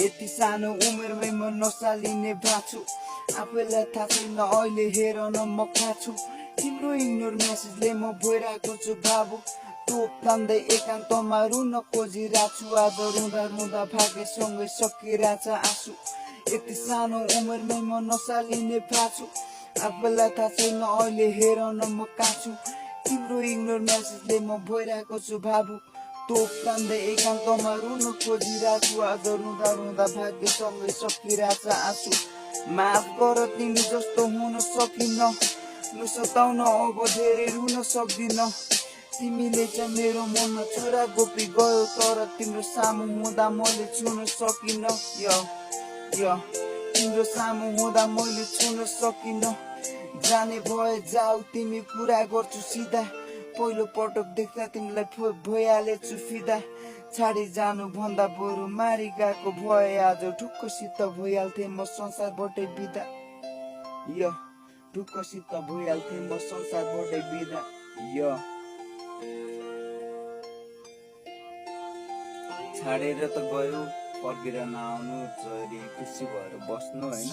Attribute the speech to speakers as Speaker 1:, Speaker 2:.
Speaker 1: यति सानो उमेरमै म नसालिने भएको छु आफैलाई थाहा छैन अहिले हेर न म कहाँ छु तिम्रो इग्नोर मेसेजले म भइरहेको छु बाबु तोप तान्दै एकान्तमा रुन खोजिरहेको छु आज रुँदा रुँदा भाग्यसँगै सकिरहेछ आँसु यति सानो उमेरमै म नसालिने भएको छु आफैलाई थाहा छैन अहिले हेर न म कहाँ छु तिम्रो इग्नोर मेसेजले म भइरहेको छु बाबु तोप तान्दै एकान्तमा रुन खोजिरहेको छु आज रुँदा रुँदा भाग्यसँगै सकिरहेछ आँसु माफ गर तिमी जस्तो हुन सकिन नसताउन अब धेरै रुन सक्दिन तिमीले चाहिँ मेरो मनमा छोरा गोपी गयो तर तिम्रो सामु हुँदा मैले छुन सकिन तिम्रो सामु हुँदा मैले छुन सकिन जाने भए जाऊ तिमी कुरा गर्छु सिधा पहिलो पटक देख्दा तिमीलाई भइहालेछु फिदा छाडी जानु भन्दा बरु मारी गएको भए आज ढुक्कसित भइहाल्थे म संसारबाटै बिदा ढुक्कसित भइहाल्थे म संसारबाटै बिदा छाडेर त गयो फर्केर नआउनु जरी खुसी भएर बस्नु हैन।